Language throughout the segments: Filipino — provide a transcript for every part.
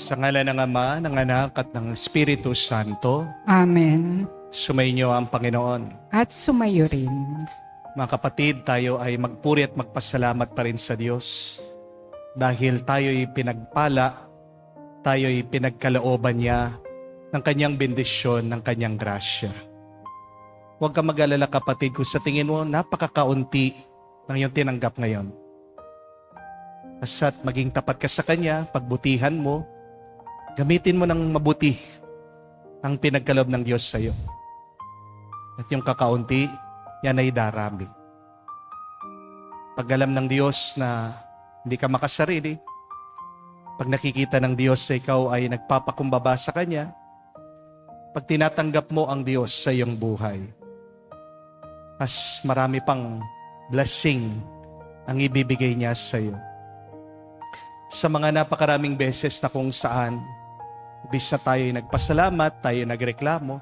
Sa ngalan ng Ama, ng Anak at ng Espiritu Santo, Amen. sumainyo ang Panginoon. At sumayo rin. Mga kapatid, tayo ay magpuri at magpasalamat pa rin sa Diyos dahil tayo'y pinagpala, tayo'y pinagkalooban niya ng kanyang bendisyon, ng kanyang grasya. Huwag ka mag-alala kapatid kung sa tingin mo napakakaunti ng iyong tinanggap ngayon. Basta't maging tapat ka sa Kanya, pagbutihan mo, gamitin mo ng mabuti ang pinagkaloob ng Diyos sa iyo. At yung kakaunti, yan ay darami. Pag alam ng Diyos na hindi ka makasarili, pag nakikita ng Diyos sa ikaw ay nagpapakumbaba sa Kanya, pag tinatanggap mo ang Diyos sa iyong buhay, mas marami pang blessing ang ibibigay niya sa iyo. Sa mga napakaraming beses na kung saan imbis na tayo nagpasalamat, tayo nagreklamo,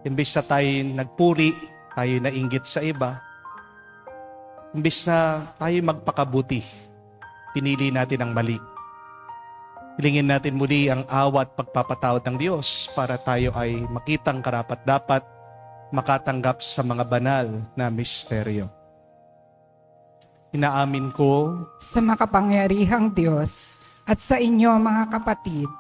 imbis na tayo nagpuri, tayo nainggit sa iba, imbis na tayo magpakabuti, pinili natin ang mali. Hilingin natin muli ang awa at pagpapatawad ng Diyos para tayo ay makitang karapat-dapat makatanggap sa mga banal na misteryo. Inaamin ko Sa makapangyarihang Diyos at sa inyo mga kapatid,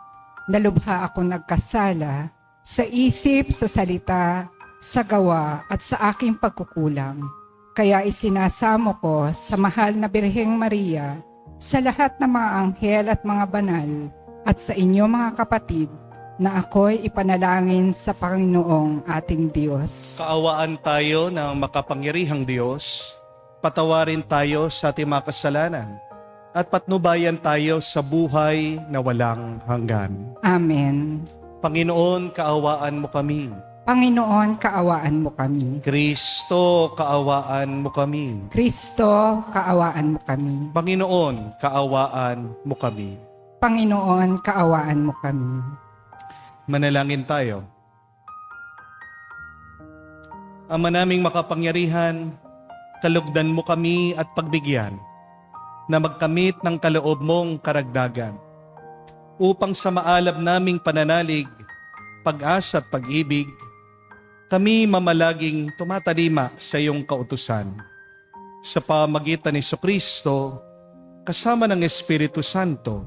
na lubha ako nagkasala sa isip, sa salita, sa gawa at sa aking pagkukulang. Kaya isinasamo ko sa mahal na Birheng Maria, sa lahat ng mga anghel at mga banal, at sa inyo mga kapatid, na ako'y ipanalangin sa Panginoong ating Diyos. kaawaan tayo ng makapangyarihang Diyos, patawarin tayo sa ating mga kasalanan, at patnubayan tayo sa buhay na walang hanggan. Amen. Panginoon, kaawaan mo kami. Panginoon, kaawaan mo kami. Kristo, kaawaan mo kami. Kristo, kaawaan mo kami. Panginoon, kaawaan mo kami. Panginoon, kaawaan mo kami. Manalangin tayo. Ama naming makapangyarihan, kalugdan mo kami at pagbigyan na magkamit ng kaloob mong karagdagan upang sa maalab naming pananalig, pag-asa at pag-ibig, kami mamalaging tumatalima sa iyong kautusan. Sa pamagitan ni Jesucristo, kasama ng Espiritu Santo,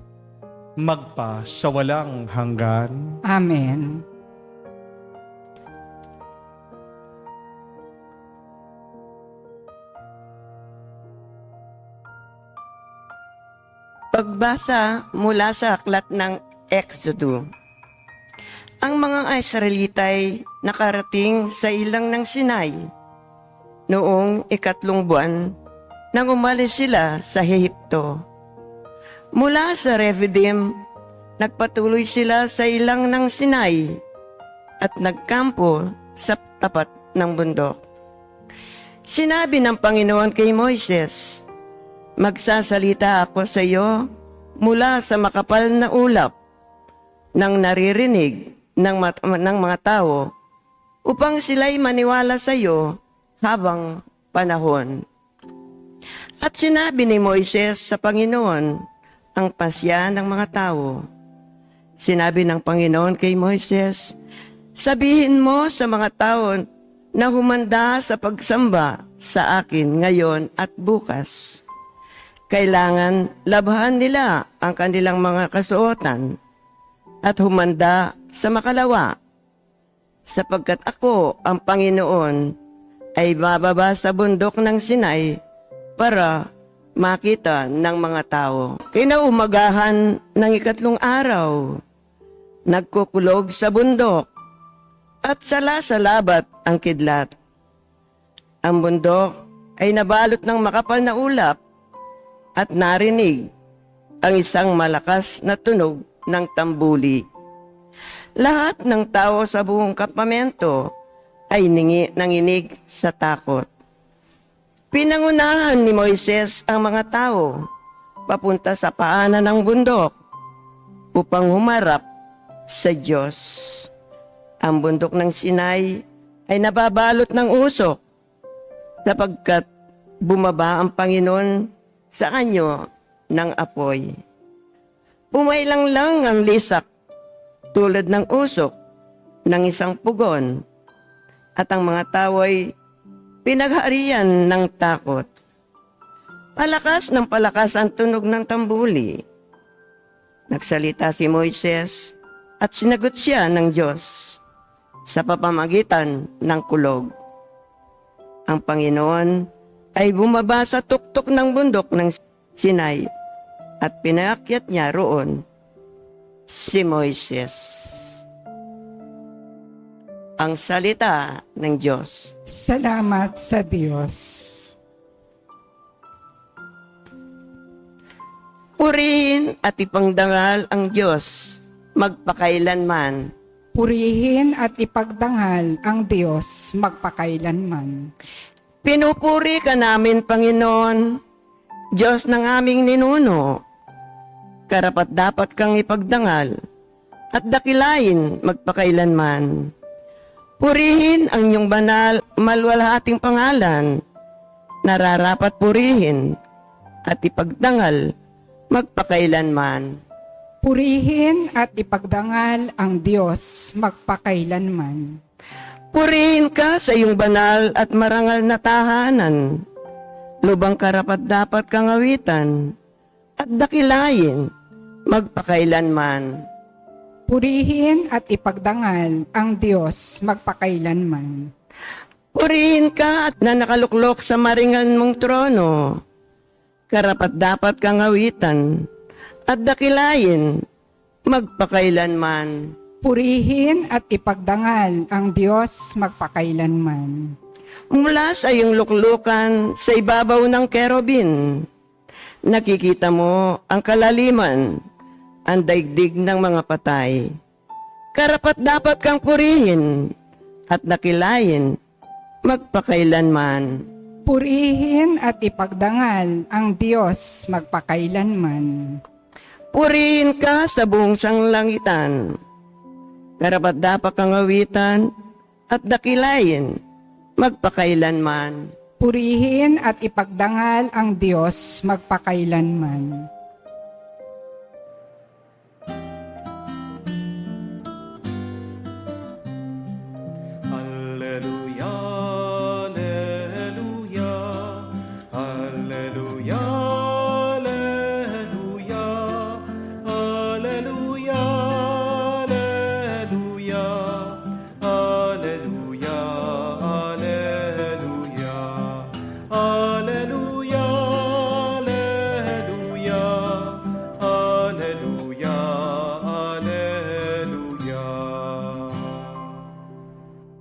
magpa sa walang hanggan. Amen. Pagbasa mula sa aklat ng Exodo. Ang mga Israelitay nakarating sa ilang ng Sinai noong 3 buwan nang umalis sila sa Ehipto. Mula sa Refidim, nagpatuloy sila sa ilang ng Sinai at nagkampo sa tapat ng bundok. Sinabi ng Panginoon kay Moises, "Magsasalita ako sa iyo mula sa makapal na ulap nang naririnig ng mga tao upang sila'y maniwala sa iyo habang panahon." At sinabi ni Moises sa Panginoon ang pasya ng mga tao. Sinabi ng Panginoon kay Moises, "Sabihin mo sa mga tao na humanda sa pagsamba sa akin ngayon at bukas. Kailangan labhan nila ang kanilang mga kasuotan at humanda sa makalawa, sapagkat ako, ang Panginoon, ay bababa sa bundok ng Sinai para makita ng mga tao." Kinaumagahan ng 3 araw, nagkukulog sa bundok at sala-salabat ang kidlat. Ang bundok ay nabalot ng makapal na ulap at narinig ang isang malakas na tunog ng tambuli. Lahat ng tao sa buong kampamento ay nanginig sa takot. Pinangunahan ni Moises ang mga tao papunta sa paanan ng bundok upang humarap sa Diyos. Ang bundok ng Sinai ay nababalot ng usok sapagkat bumaba ang Panginoon sa anyo ng apoy. Pumailang lang ang lisak tulad ng usok ng isang pugon at ang mga tao ay pinagharian ng takot. Palakas ng palakas ang tunog ng tambuli. Nagsalita si Moises at sinagot siya ng Diyos sa pamamagitan ng kulog. Ang Panginoon ay bumaba sa tuktok ng bundok ng Sinai at pinaakyat niya roon si Moises. Ang salita ng Diyos. Salamat sa Diyos. Purihin at ipangdangal ang Diyos magpakailanman. Purihin at ipagdangal ang Diyos magpakailanman. Pinupuri ka namin, Panginoon, Diyos ng aming ninuno. Karapat dapat kang ipagdangal at dakilain magpakailanman. Purihin ang iyong banal, malwalhating pangalan. Nararapat purihin at ipagdangal magpakailanman. Purihin at ipagdangal ang Diyos magpakailanman. Purihin ka sa iyong banal at marangal na tahanan. Lubang karapat dapat kang awitan at dakilain magpakailanman. Purihin at ipagdangal ang Diyos magpakailanman. Purihin ka at na nakaluklok sa maringan mong trono. Karapat dapat kang awitan at dakilain magpakailanman. Purihin at ipagdangal ang Diyos magpakailanman. Mula sa iyong luklukan sa ibabaw ng kerubin, nakikita mo ang kalaliman, ang daigdig ng mga patay. Karapat dapat kang purihin at dakilain magpakailanman. Purihin at ipagdangal ang Diyos magpakailanman. Purihin ka sa buong sanglangitan. Karapat dapat kang awitan at dakilain magpakailanman. Purihin at ipagdangal ang Diyos magpakailanman. Alleluia, alleluia, alleluia, alleluia, alleluia, alleluia, alleluia, alleluia, alleluia, alleluia, alleluia, alleluia.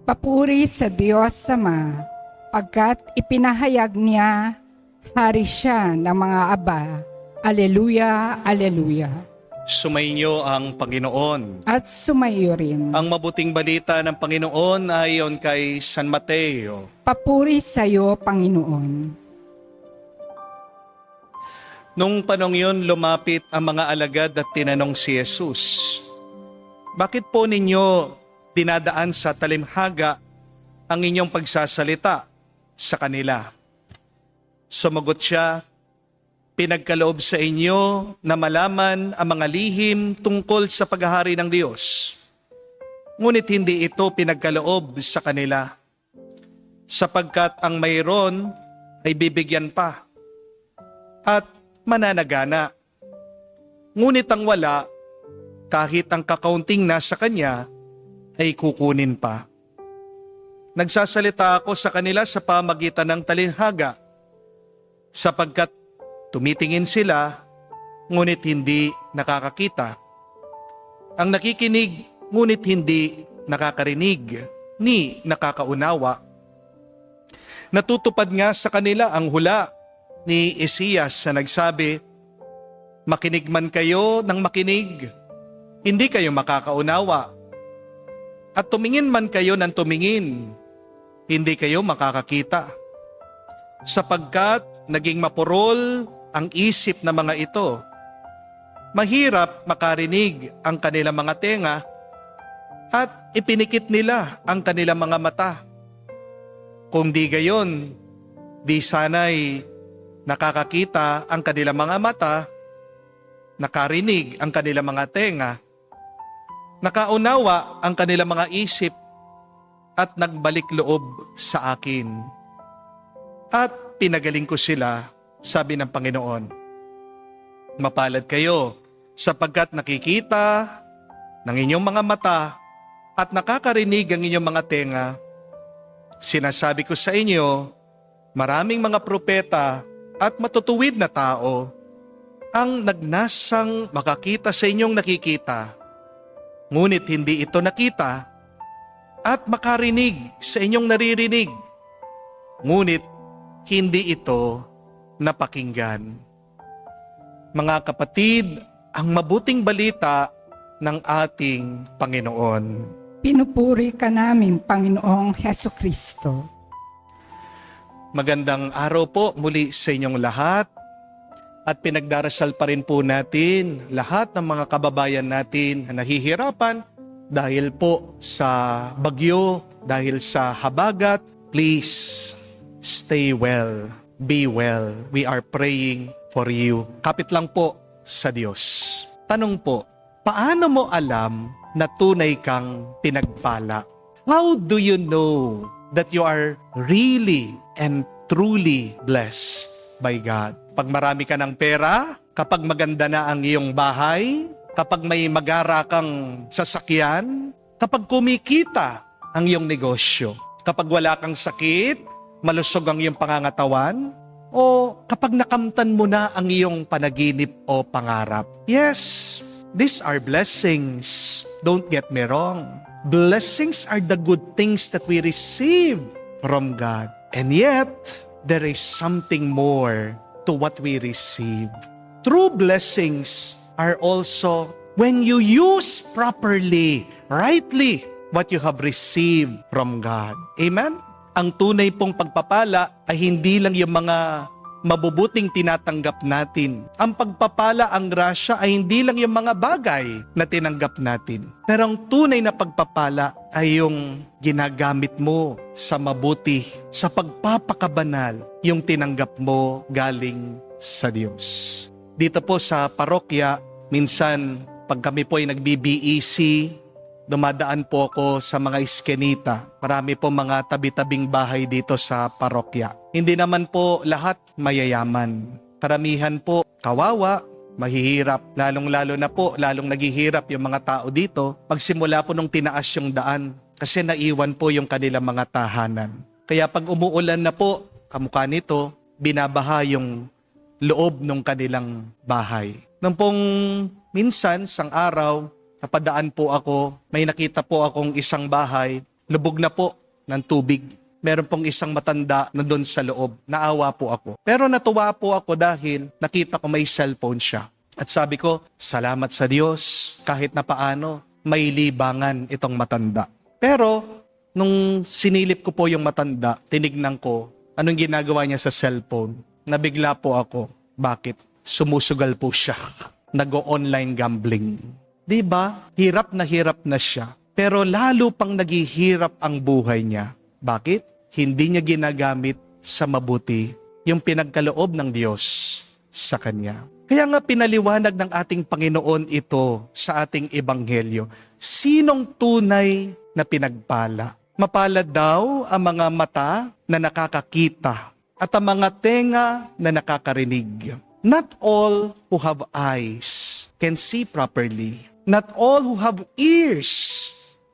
Papuri sa Diyos Ama, pagkat ipinahayag niya, hari siya ng mga aba. Aleluya, aleluya. Sumainyo ang Panginoon. At sumayo rin. Ang mabuting balita ng Panginoon ayon kay San Mateo. Papuri sa iyo, Panginoon. Nung panong yun, lumapit ang mga alagad at tinanong si Jesus, "Bakit po ninyo dinadaan sa talimhaga ang inyong pagsasalita sa kanila?" Sumagot siya, "Pinagkaloob sa inyo na malaman ang mga lihim tungkol sa paghahari ng Diyos. Ngunit hindi ito pinagkaloob sa kanila, sapagkat ang mayroon ay bibigyan pa at mananagana. Ngunit ang wala, kahit ang kakaunting nasa kanya, ay kukunin pa. Nagsasalita ako sa kanila sa pamagitan ng talinhaga, sapagkat tumitingin sila, ngunit hindi nakakakita. Ang nakikinig, ngunit hindi nakakarinig, ni nakakaunawa. Natutupad nga sa kanila ang hula ni Isaias na nagsabi, "Makinig man kayo ng makinig, hindi kayo makakaunawa. At tumingin man kayo ng tumingin, hindi kayo makakakita. Sapagkat naging mapurol ang isip ng mga ito. Mahirap makarinig ang kanilang mga tenga at ipinikit nila ang kanilang mga mata. Kung di gayon, di sana'y nakakakita ang kanilang mga mata nakarinig ang kanilang mga tenga, nakaunawa ang kanilang mga isip, at nagbalik loob sa akin. At pinagaling ko sila, sabi ng Panginoon. Mapalad kayo sapagkat nakikita ng inyong mga mata at nakakarinig ang inyong mga tenga. Sinasabi ko sa inyo, maraming mga propeta at matutuwid na tao ang nagnasang makakita sa inyong nakikita, ngunit hindi ito nakita, at makarinig sa inyong naririnig, ngunit hindi ito napakinggan. Mga kapatid, ang mabuting balita ng ating Panginoon. Pinupuri ka namin, Panginoong Heso Kristo. Magandang araw po muli sa inyong lahat, at pinagdarasal pa rin po natin lahat ng mga kababayan natin na nahihirapan dahil po sa bagyo, dahil sa habagat. Please stay well, be well. We are praying for you. Kapit lang po sa Diyos. Tanong po, paano mo alam na tunay kang pinagpala? How do you know that you are really and truly blessed by God? Pag marami ka ng pera, kapag maganda na ang iyong bahay, kapag may magara kang sasakyan, kapag kumikita ang iyong negosyo, kapag wala kang sakit, malusog ang iyong pangangatawan, o kapag nakamtan mo na ang iyong panaginip o pangarap. Yes, these are blessings. Don't get me wrong. Blessings are the good things that we receive from God. And yet, there is something more to what we receive. True blessings are also when you use properly, rightly, what you have received from God. Amen? Ang tunay pong pagpapala ay hindi lang yung mga mabubuting tinatanggap natin. Ang pagpapala, ang grasya ay hindi lang yung mga bagay na tinanggap natin. Pero ang tunay na pagpapala ay yung ginagamit mo sa mabuti, sa pagpapakabanal, yung tinanggap mo galing sa Diyos. Dito po sa parokya, minsan pag kami po ay nagbi-BEC, dumadaan po ako sa mga iskenita. Marami po mga tabi-tabing bahay dito sa parokya. Hindi naman po lahat mayayaman. Karamihan po kawawa, mahihirap. Lalong-lalo na po, lalong naghihirap yung mga tao dito pagsimula po nung tinaas yung daan kasi naiwan po yung kanilang mga tahanan. Kaya pag umuulan na po, kamukha nito, binabaha yung loob ng kanilang bahay. Nung pong minsan, sang araw, napadaan po ako, may nakita po akong isang bahay, lubog na po ng tubig. Meron pong isang matanda na doon sa loob. Naawa po ako. Pero natuwa po ako dahil nakita ko may cellphone siya. At sabi ko, salamat sa Diyos, kahit na paano, may libangan itong matanda. Pero, nung sinilip ko po yung matanda, tinignan ko, anong ginagawa niya sa cellphone? Nabigla po ako. Bakit? Sumusugal po siya. Nag-online gambling. Diba? Hirap na siya. Pero lalo pang naghihirap ang buhay niya. Bakit? Hindi niya ginagamit sa mabuti yung pinagkaloob ng Diyos sa kanya. Kaya nga pinaliwanag ng ating Panginoon ito sa ating ebanghelyo. Sinong tunay na pinagpala? Mapalad daw ang mga mata na nakakakita at ang mga tenga na nakakarinig. Not all who have eyes can see properly. Not all who have ears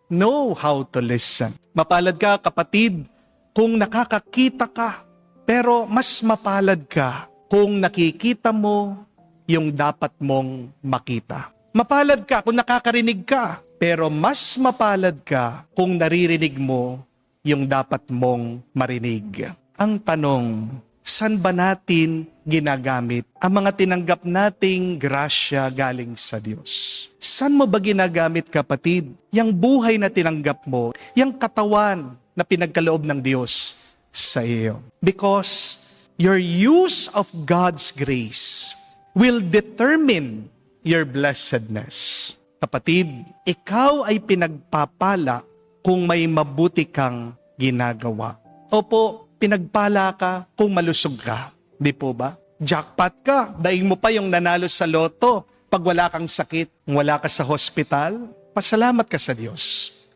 know how to listen. Mapalad ka, kapatid, kung nakakakita ka, pero mas mapalad ka kung nakikita mo yung dapat mong makita. Mapalad ka kung nakakarinig ka, pero mas mapalad ka kung naririnig mo yung dapat mong marinig. Ang tanong, saan ba natin ginagamit ang mga tinanggap nating grasya galing sa Diyos? Saan mo ba ginagamit, kapatid? Yang buhay na tinanggap mo, yang katawan na pinagkaloob ng Diyos sa iyo. Because your use of God's grace will determine your blessedness. Kapatid, ikaw ay pinagpapala kung may mabuti kang ginagawa. Opo, pinagpala ka kung malusog ka. Di po ba? Jackpot ka, daing mo pa yung nanalo sa loto. Pag wala kang sakit, wala ka sa hospital, pasalamat ka sa Diyos.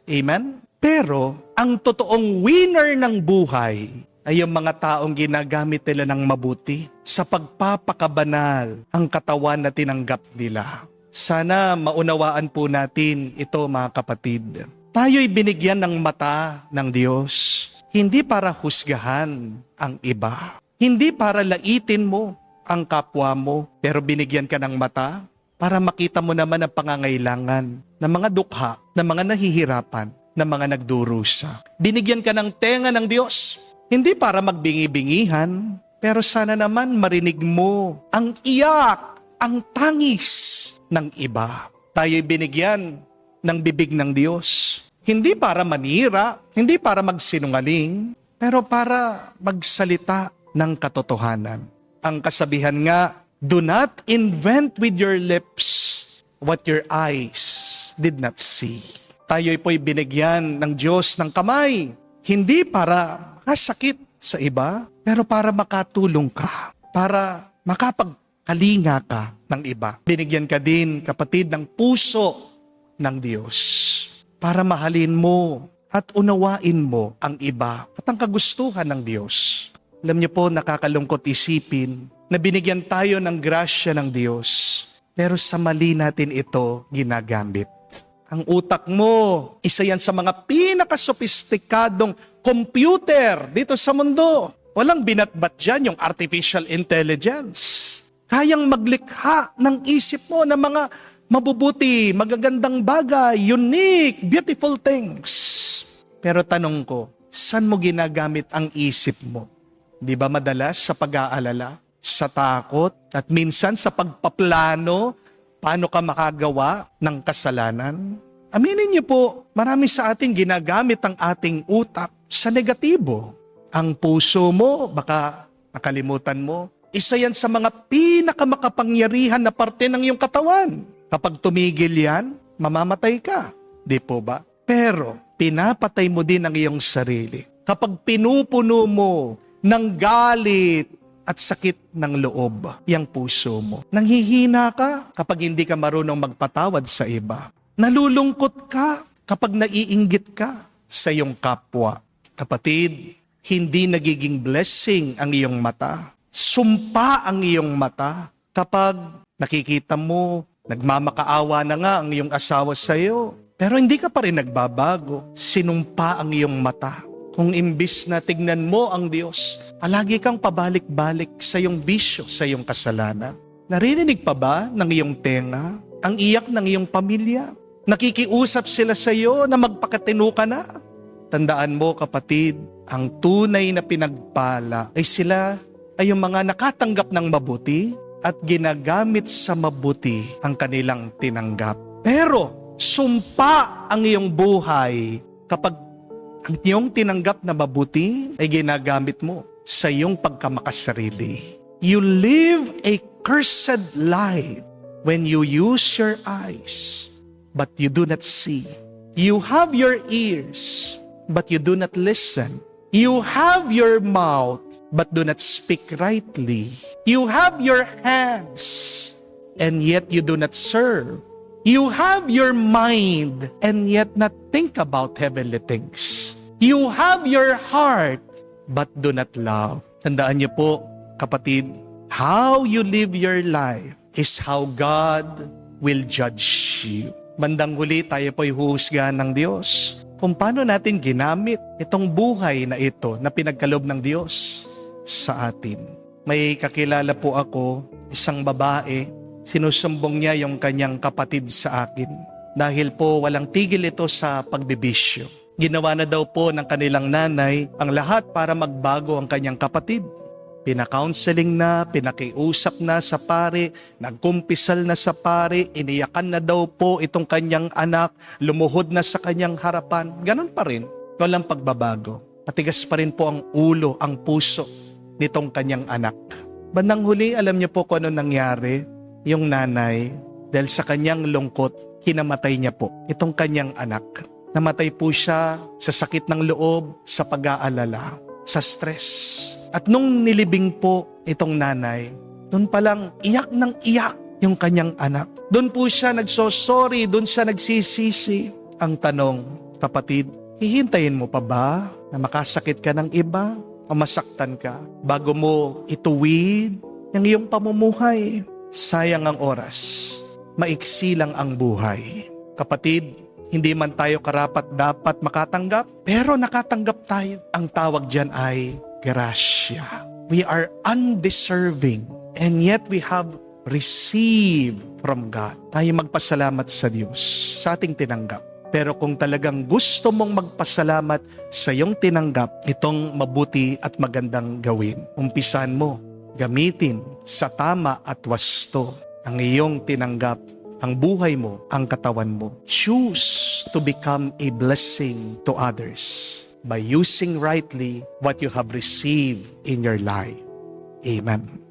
Amen? Pero, ang totoong winner ng buhay ay yung mga taong ginagamit nila ng mabuti sa pagpapakabanal ang katawan na tinanggap nila. Sana maunawaan po natin ito, mga kapatid. Tayo'y binigyan ng mata ng Diyos, hindi para husgahan ang iba, hindi para laitin mo ang kapwa mo, pero binigyan ka ng mata para makita mo naman ang pangangailangan ng mga dukha, ng mga nahihirapan, ng mga nagdurusa. Binigyan ka ng tenga ng Diyos, hindi para magbingi-bingihan, pero sana naman marinig mo ang iyak, ang tangis ng iba. Tayo'y binigyan ng bibig ng Diyos, hindi para manira, hindi para magsinungaling, pero para magsalita ng katotohanan. Ang kasabihan nga, do not invent with your lips what your eyes did not see. Tayo'y po'y binigyan ng Diyos ng kamay, hindi para makasakit sa iba, pero para makatulong ka, para makapagkalinga ka ng iba. Binigyan ka din, kapatid, ng puso ng Diyos para mahalin mo at unawain mo ang iba at ang kagustuhan ng Diyos. Alam niyo po, nakakalungkot isipin na binigyan tayo ng grasya ng Diyos, pero sa mali natin ito ginagamit. Ang utak mo, isa yan sa mga pinakasophisticadong computer dito sa mundo. Walang binatbat dyan yung artificial intelligence. Kayang maglikha ng isip mo ng mga mabubuti, magagandang bagay, unique, beautiful things. Pero tanong ko, saan mo ginagamit ang isip mo? Di ba madalas sa pag-aalala, sa takot, at minsan sa pagpaplano, paano ka makagawa ng kasalanan? Aminin niyo po, marami sa atin ginagamit ang ating utak sa negatibo. Ang puso mo, baka nakalimutan mo, isa yan sa mga pinakamakapangyarihan na parte ng iyong katawan. Kapag tumigil yan, mamamatay ka. Di po ba? Pero, pinapatay mo din ang iyong sarili. Kapag pinupuno mo ng galit at sakit ng loob, yung puso mo. Nanghihina ka kapag hindi ka marunong magpatawad sa iba. Nalulungkot ka kapag naiinggit ka sa iyong kapwa. Kapatid, hindi nagiging blessing ang iyong mata. Sumpa ang iyong mata kapag nakikita mo, nagmamakaawa na nga ang iyong asawa sa iyo, pero hindi ka pa rin nagbabago. Sinumpa ang iyong mata. Kung imbis na tignan mo ang Diyos, palagi kang pabalik-balik sa iyong bisyo, sa iyong kasalanan. Naririnig pa ba ng iyong tenga ang iyak ng iyong pamilya? Nakikiusap sila sa iyo na magpakatino ka na? Tandaan mo, kapatid, ang tunay na pinagpala ay sila ay yung mga nakatanggap ng mabuti at ginagamit sa mabuti ang kanilang tinanggap. Pero sumpa ang iyong buhay kapag ang iyong tinanggap na mabuti ay ginagamit mo sa iyong pagkamakasarili. You live a cursed life when you use your eyes, but you do not see. You have your ears, but you do not listen. You have your mouth, but do not speak rightly. You have your hands, and yet you do not serve. You have your mind, and yet not think about heavenly things. You have your heart, but do not love. Tandaan niyo po, kapatid, how you live your life is how God will judge you. Bandang huli, tayo po'y huhusgahan ng Diyos kung paano natin ginamit itong buhay na ito na pinagkaloob ng Diyos sa atin. May kakilala po ako, isang babae, sinusumbong niya yung kanyang kapatid sa akin dahil po walang tigil ito sa pagbibisyo. Ginawa na daw po ng kanilang nanay ang lahat para magbago ang kanyang kapatid. Pina-counseling na, pinakiusap na sa pare, nagkumpisal na sa pare, iniyakan na daw po itong kanyang anak, lumuhod na sa kanyang harapan. Ganon pa rin, walang pagbabago. Matigas pa rin po ang ulo, ang puso nitong kanyang anak. Bandang huli, alam niyo po kung ano nangyari? Yung nanay, dahil sa kanyang lungkot, kinamatay niya po itong kanyang anak. Namatay po siya sa sakit ng loob, sa pag-aalala, sa stress. At nung nilibing po itong nanay, doon palang iyak ng iyak yung kanyang anak. Doon po siya nagsosorry, doon siya nagsisisi. Ang tanong, kapatid, hihintayin mo pa ba na makasakit ka ng iba o masaktan ka bago mo ituwid ang iyong pamumuhay? Sayang ang oras, maiksi lang ang buhay. Kapatid, hindi man tayo karapat-dapat makatanggap, pero nakatanggap tayo. Ang tawag diyan ay grasya. We are undeserving, and yet we have received from God. Tayo magpasalamat sa Diyos sa ating tinanggap. Pero kung talagang gusto mong magpasalamat sa iyong tinanggap, itong mabuti at magandang gawin. Umpisan mo, gamitin sa tama at wasto ang iyong tinanggap, ang buhay mo, ang katawan mo. Choose to become a blessing to others by using rightly what you have received in your life. Amen.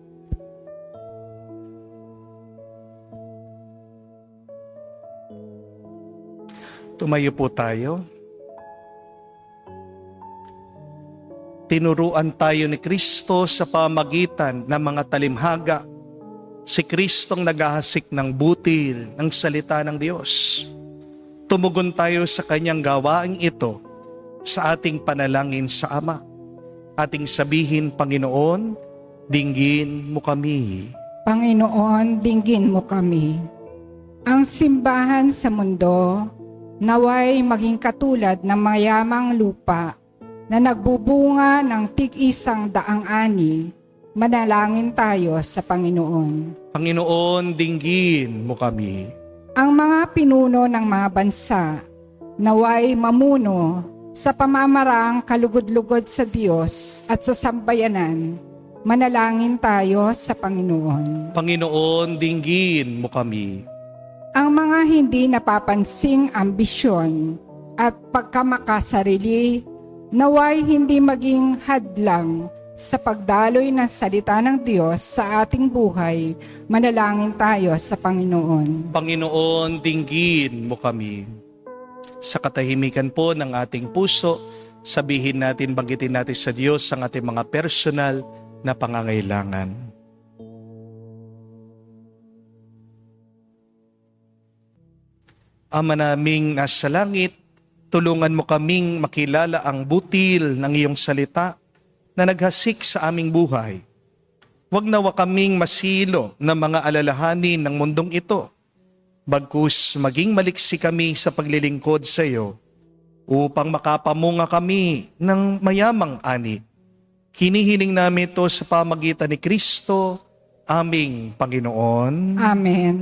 Tumayo po tayo. Tinuruan tayo ni Kristo sa pamagitan ng mga talimhaga. Si Kristong naghahasik ng butil ng salita ng Diyos. Tumugon tayo sa kanyang gawaing ito sa ating panalangin sa Ama. Ating sabihin, Panginoon, dinggin mo kami. Panginoon, dinggin mo kami. Ang simbahan sa mundo, naway maging katulad ng mayamang lupa na nagbubunga ng tig-isang daang ani. Manalangin tayo sa Panginoon. Panginoon, dinggin mo kami. Ang mga pinuno ng mga bansa, naway mamuno sa pamamarang kalugod-lugod sa Diyos at sa sambayanan. Manalangin tayo sa Panginoon. Panginoon, dinggin mo kami. Ang mga hindi napapansing ambisyon at pagkamakasarili, naway hindi maging hadlang sa pagdaloy ng salita ng Diyos sa ating buhay. Manalangin tayo sa Panginoon. Panginoon, dinggin mo kami. Sa katahimikan po ng ating puso, sabihin natin, banggitin natin sa Diyos ang ating mga personal na pangangailangan. Ama naming nasa langit, tulungan mo kaming makilala ang butil ng iyong salita na naghasik sa aming buhay. Huwag nawa kaming masilo ng mga alalahanin ng mundong ito, bagkus maging maliksi kami sa paglilingkod sa iyo upang makapamunga kami ng mayamang ani. Hinihiling namin ito sa pamagitan ni Kristo, aming Panginoon. Amen.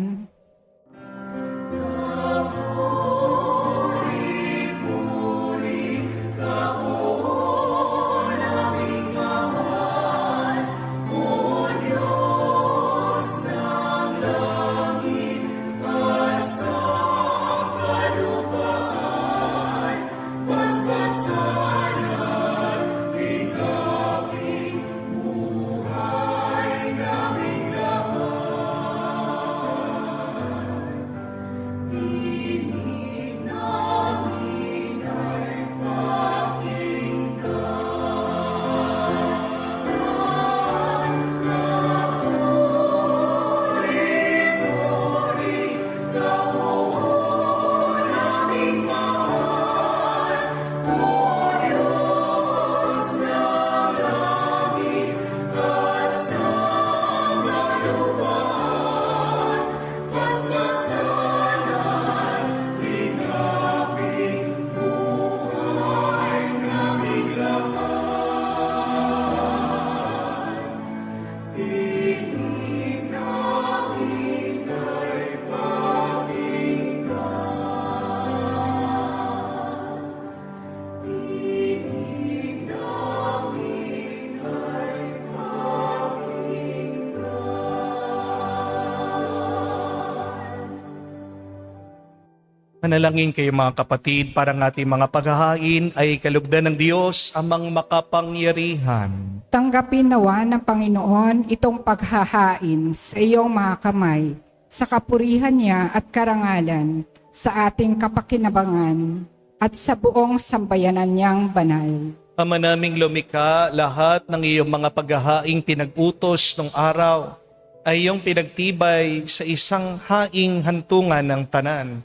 Manalangin kayo mga kapatid, para ng ating mga paghahain ay kalugdan ng Diyos amang makapangyarihan. Tanggapin nawa ng Panginoon itong paghahain sa iyong mga kamay, sa kapurihan niya at karangalan, sa ating kapakinabangan, at sa buong sambayanan niyang banal. Ama naming lumikha, lahat ng iyong mga paghahaing pinag-utos ng araw ay iyong pinagtibay sa isang haing hantungan ng tanan.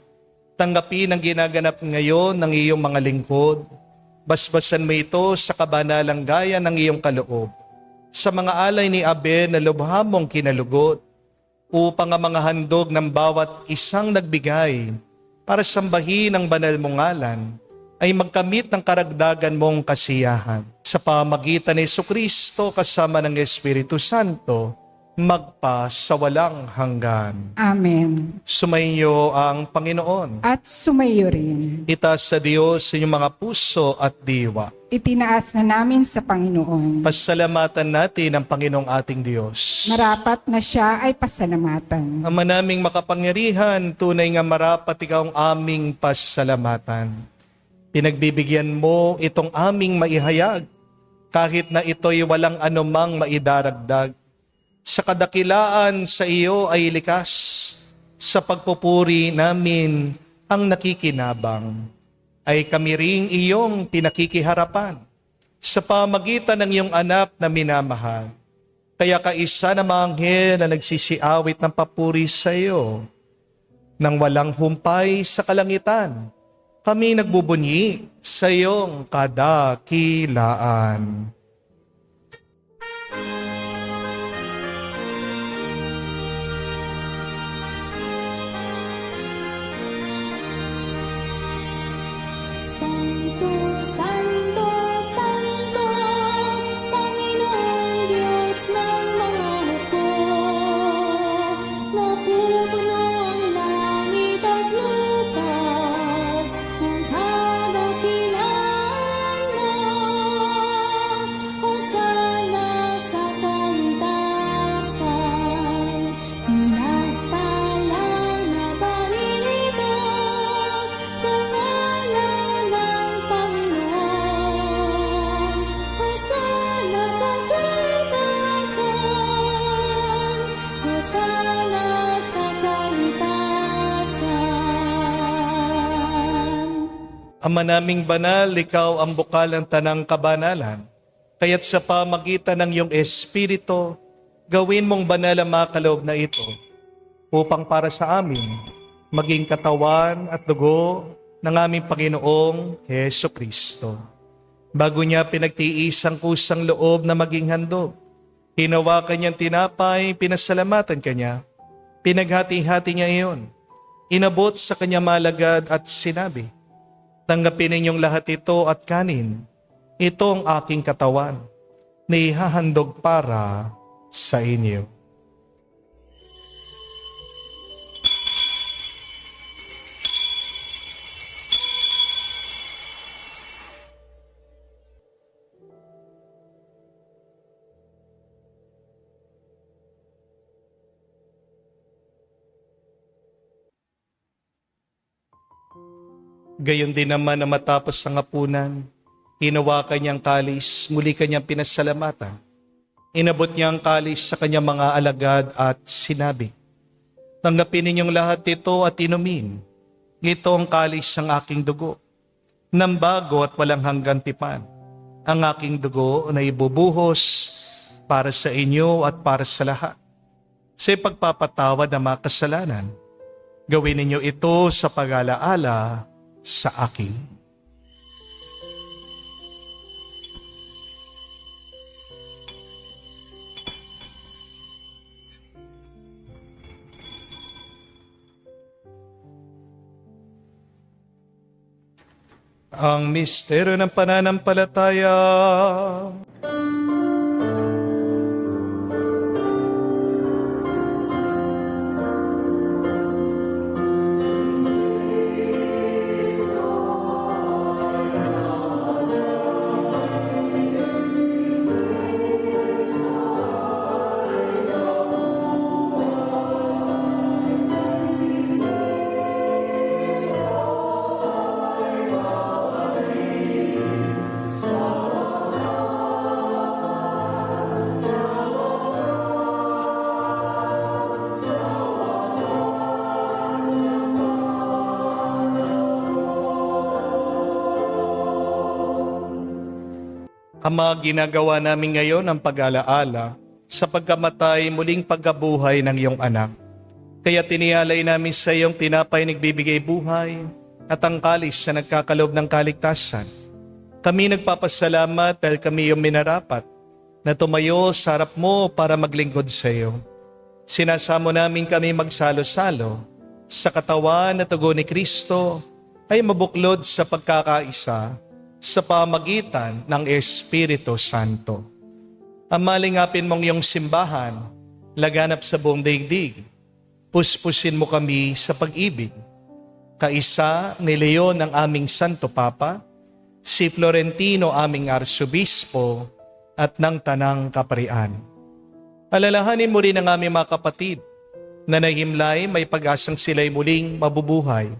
Tanggapin ang ginaganap ngayon ng iyong mga lingkod. Basbasan mo ito sa kabanalang gaya ng iyong kaloob. Sa mga alay ni Abel na lubha mong kinalugot, upang ang mga handog ng bawat isang nagbigay para sambahin ang banal mong ngalan ay magkamit ng karagdagan mong kasiyahan. Sa pamagitan ni Jesucristo kasama ng Espiritu Santo, magpa sa walang hanggan. Amen. Sumainyo ang Panginoon. At sumayo rin. Itaas sa Diyos sa inyong mga puso at diwa. Itinaas na namin sa Panginoon. Pasalamatan natin ang Panginoong ating Diyos. Marapat na siya ay pasalamatan. Ama naming makapangyarihan, tunay nga marapat ikaw ang aming pasalamatan. Pinagbibigyan mo itong aming maihayag, kahit na ito'y walang anumang maidaragdag. Sa kadakilaan sa iyo ay likas, sa pagpupuri namin ang nakikinabang. Ay kami ring iyong pinakikiharapan sa pamagitan ng iyong anak na minamahal. Kaya kaisa na mga anghel na nagsisiawit ng papuri sa iyo, nang walang humpay sa kalangitan, kami nagbubunyi sa iyong kadakilaan. Santo, Santo, Santo, Panginoong Diyos ng mga hukbo. Napupuno ang langit at lupa ng kadakilaan mo. Hosana sa kaitasan, pinagpalang na paririto sa ngalan ng Panginoon. Hosana sa kaitasan, Hosana sa kaitasan. Ama naming banal, ikaw ang bukal ng tanang kabanalan. Kaya't sa pamagitan ng iyong Espiritu, gawin mong banal ang mga kaloob na ito, upang para sa amin, maging katawan at dugo ng aming Panginoong Heso Kristo. Bago niya pinagtiis ang kusang loob na maging handog, hinawakan niyang tinapay, pinasalamatan kanya, pinaghati-hati niya iyon, inabot sa kanya malagad at sinabi, tanggapin ninyong lahat ito at kanin. Ito ang aking katawan na ihahandog para sa inyo. Gayon din naman na matapos ang hapunan, hinawakan niyang kalis, muli kanyang pinasalamatan. Inabot niya ang kalis sa kanyang mga alagad at sinabi, tanggapin ninyong lahat ito at inumin. Ito ang kalis ng aking dugo, ng bago at walang hanggang tipan. Ang aking dugo na ibubuhos para sa inyo at para sa lahat. Sa pagpapatawad ng mga kasalanan, gawin ninyo ito sa pag-alaala sa akin. Ang misteryo ng pananampalataya. Ama, ginagawa namin ngayon ang pag-alaala sa pagkamatay, muling pagkabuhay ng iyong anak. Kaya tiniyalay namin sa iyong tinapay nagbibigay buhay at ang kalis na nagkakalob ng kaligtasan. Kami nagpapasalamat dahil kami yung minarapat na tumayo sa harap mo para maglingkod sa iyo. Sinasamo namin kami magsalo-salo sa katawan at dugo ni Kristo ay mabuklod sa pagkakaisa sa pamagitan ng Espiritu Santo. Amalingapin mong iyong simbahan, laganap sa buong daigdig. Puspusin mo kami sa pag-ibig. Kaisa ni Leon ang aming Santo Papa, si Florentino aming Arsobispo, at ng Tanang Kaparian. Alalahanin mo rin ang aming mga kapatid na nahimlay may pag-asang sila'y muling mabubuhay.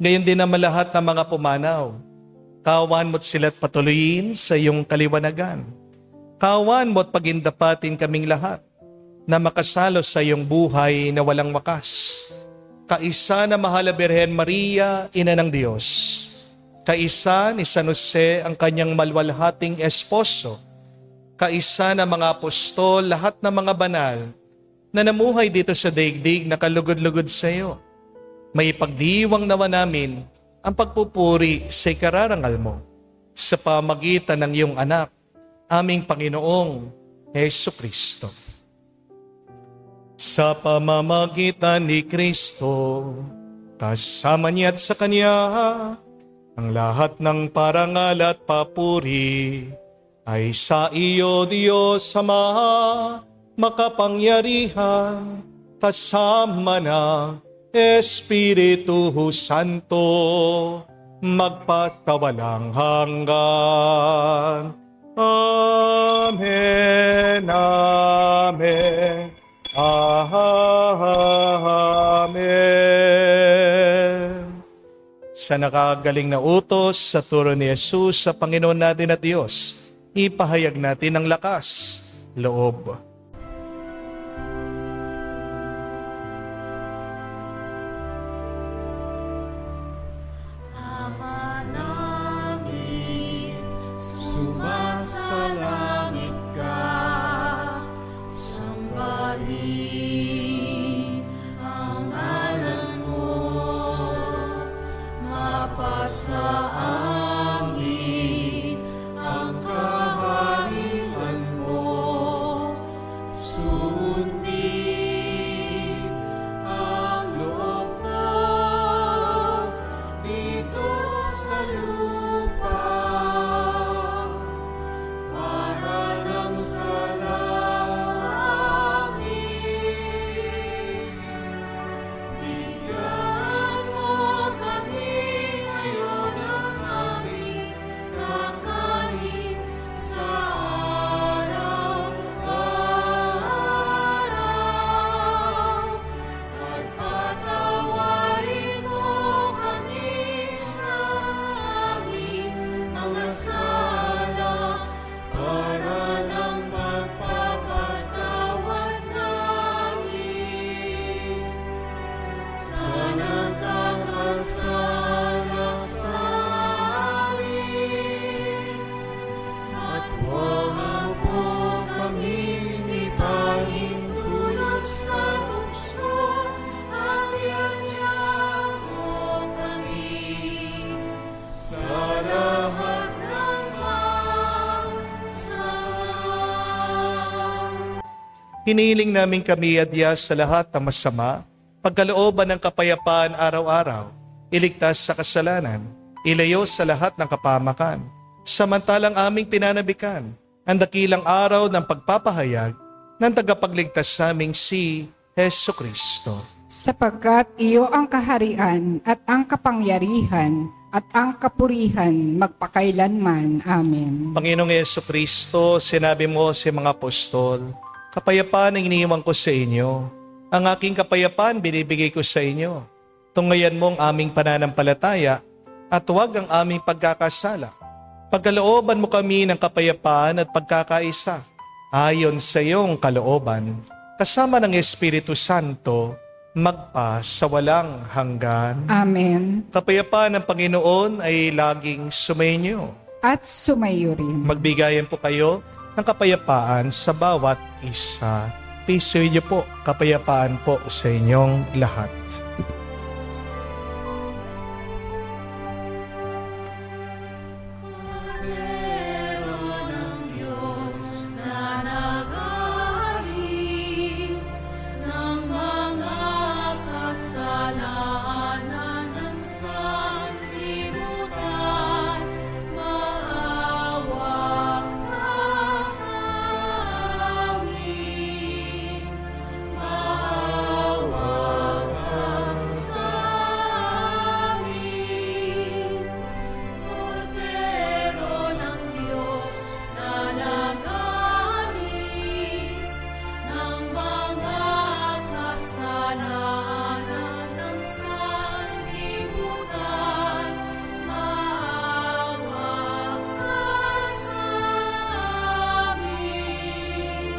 Ngayon din naman lahat ng mga pumanaw. Kawan mo't sila't patuloyin sa iyong kaliwanagan. Kawan mo't pagindapatin kaming lahat na makasalo sa iyong buhay na walang wakas. Kaisa na mahal na Birhen Maria, Ina ng Diyos. Kaisa ni San Jose ang kanyang malwalhating esposo. Kaisa na mga apostol, lahat ng mga banal na namuhay dito sa daigdig na kalugod-lugod sa iyo. May pagdiwang naman namin ang pagpupuri sa ikararangal mo sa pamagitan ng iyong anak, aming Panginoong Hesu Kristo. Sa pamamagitan ni Kristo, kasama niya at sa Kanya, ang lahat ng parangal at papuri ay sa iyo, Diyos Ama, makapangyarihan, kasama na Espiritu Santo, magpasawalang hanggan. Amen, amen, amen. Sa nakagaling na utos sa turo ni Jesus sa Panginoon natin at Diyos, ipahayag natin ang lakas, loob. Ama namin, sumasalangit ka, sambahin ang ngalan mo, mapasa amin ang kaharian mo, sundin ang loob mo dito sa lupa para nang sa langit. Bigyan mo kami ngayon ng aming kakanin sa araw-araw at patawarin mo kami sa aming mga sala para nang magpapatawad namin sa nagkakasala sa amin. At huwag mo kaming ipahintulot sa tukso, at iadya mo kami sa lahat ng masama. Hinihiling namin kami adya sa lahat ng masama, pagkalooban ng kapayapaan araw-araw, iligtas sa kasalanan, ilayo sa lahat ng kapamakan, samantalang aming pinanabikan ang dakilang araw ng pagpapahayag ng tagapagligtas naming si Hesu Kristo. Sapagkat iyo ang kaharian at ang kapangyarihan at ang kapurihan magpakailanman. Amen. Panginoong Hesu Kristo, sinabi mo sa mga apostol, kapayapaan ang iniiwan ko sa inyo. Ang aking kapayapaan binibigay ko sa inyo. Tungayan mo ang aming pananampalataya at huwag ang aming pagkakasala. Pagkalooban mo kami ng kapayapaan at pagkakaisa ayon sa iyong kalooban, kasama ng Espiritu Santo, magpa sa walang hanggan. Amen. Kapayapaan ng Panginoon ay laging sumainyo. At sumayo rin. Magbigayan po kayo ng kapayapaan sa bawat isa. Peace sa inyo po, kapayapaan po sa inyong lahat. Cordero ng Diyos na nag-aalis ng mga kasalanan ng sanlibutan, maawa ka sa amin. Maawa ka sa amin. Cordero ng Diyos na nag-aalis ng mga kasalanan ng sanlibutan, maawa ka sa amin.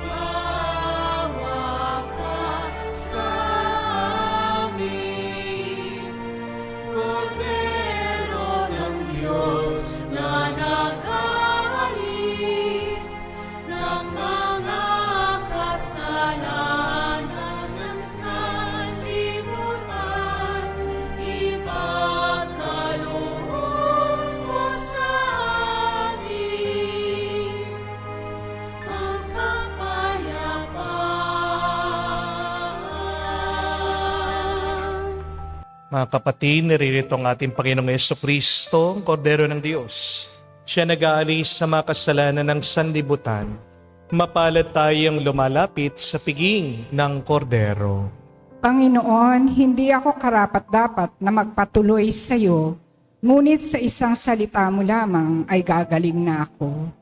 Maawa ka sa amin. Cordero ng Diyos na nag-aalis ng mga kasalanan ng sanlibutan, ipagkaloob mo sa amin ang kapayapaan. Mga kapatid, naririto ang ating Panginoong Jesucristo, ang Kordero ng Diyos. Siya nag-aalis sa mga kasalanan ng sanlibutan. Mapalad tayong lumalapit sa piging ng Kordero. Panginoon, hindi ako karapat-dapat na magpatuloy sa iyo, ngunit sa isang salita mo lamang ay gagaling na ako.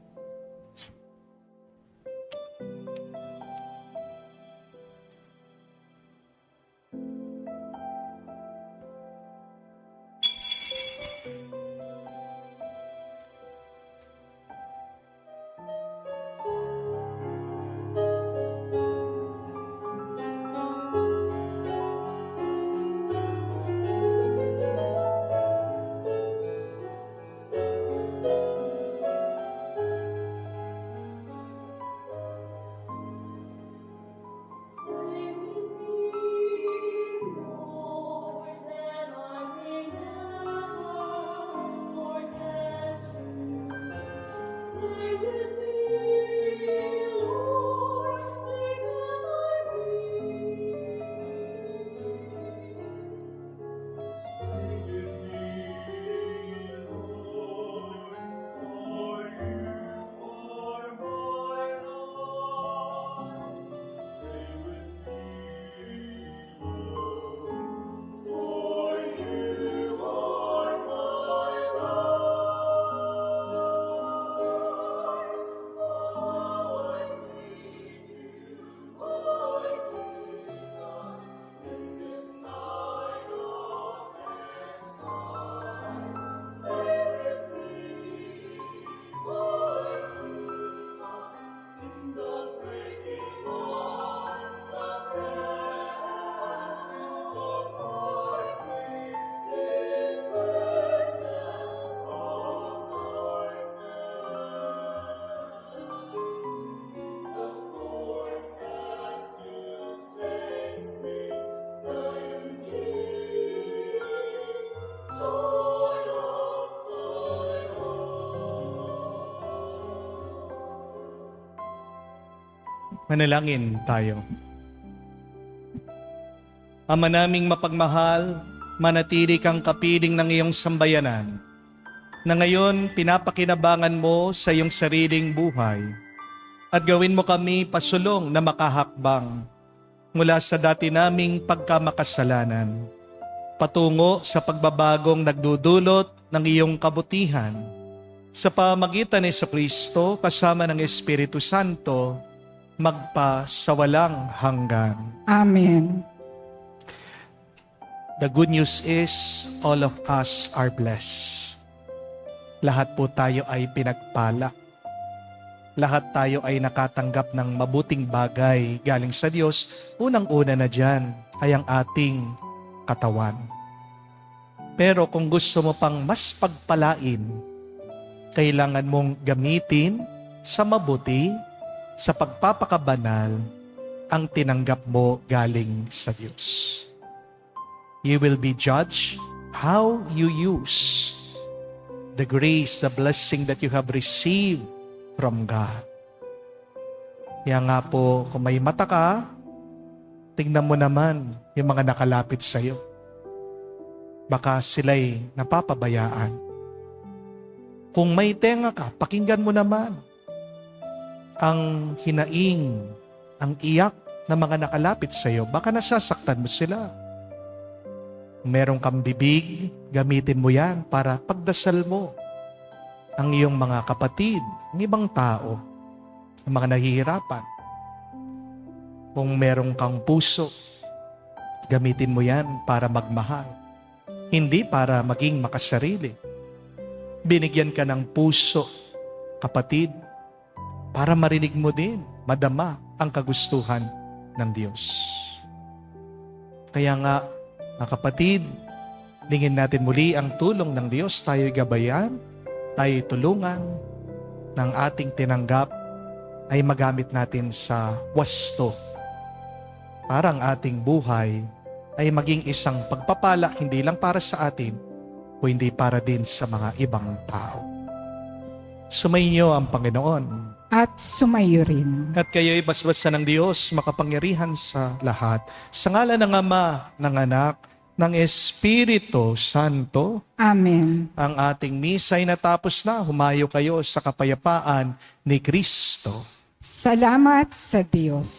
Stay with me, Lord, that I may never forget you. Stay with me, Lord, because I need you. Stay with me, Lord, for you are my life. Stay with me, Lord, for you are my life. Oh, I need you, Lord Jesus, in this night of exile. Stay with me, Lord Jesus, in the breaking of the breath of darkness, His presence of darkness. The force that sustains me, the unique joy of my heart. Manalangin tayo. Ama naming mapagmahal, manatili kang kapiling ng iyong sambayanan, na ngayon pinapakinabangan mo sa iyong sariling buhay, at gawin mo kami pasulong na makahakbang mula sa dati naming pagkamakasalanan, patungo sa pagbabagong nagdudulot ng iyong kabutihan, sa pamagitan ni Jesucristo kasama ng Espiritu Santo, magpa sa walang hanggan. Amen. The good news is, all of us are blessed. Lahat po tayo ay pinagpala. Lahat tayo ay nakatanggap ng mabuting bagay galing sa Diyos. Unang-una na dyan ay ang ating katawan. Pero kung gusto mo pang mas pagpalain, kailangan mong gamitin sa mabuti, sa pagpapakabanal, ang tinanggap mo galing sa Diyos. You will be judged how you use the grace, the blessing that you have received from God. Kaya nga po, kung may mata ka, tingnan mo naman yung mga nakalapit sa iyo. Baka sila'y napapabayaan. Kung may tenga ka, pakinggan mo naman ang hinaing, ang iyak ng mga nakalapit sa iyo. Baka nasasaktan mo sila. Kung meron kang bibig, gamitin mo yan para pagdasal mo ang iyong mga kapatid, ang ibang tao, ang mga nahihirapan. Kung meron kang puso, gamitin mo yan para magmahal. Hindi para maging makasarili. Binigyan ka ng puso, kapatid, para marinig mo din, madama ang kagustuhan ng Diyos. Kaya nga, mga kapatid, lingin natin muli ang tulong ng Diyos. Tayo'y gabayan, tayo'y tulungan ng ating tinanggap ay magamit natin sa wasto. Para ang ating buhay ay maging isang pagpapala hindi lang para sa atin, o hindi para din sa mga ibang tao. Sumainyo ang Panginoon. At sumayo rin. At kayo'y basbasan ng Diyos, makapangyarihan sa lahat. Sa ngalan ng Ama, ng Anak, ng Espiritu Santo, Amen. ang ating misa ay natapos na. Humayo kayo sa kapayapaan ni Kristo. Salamat sa Diyos.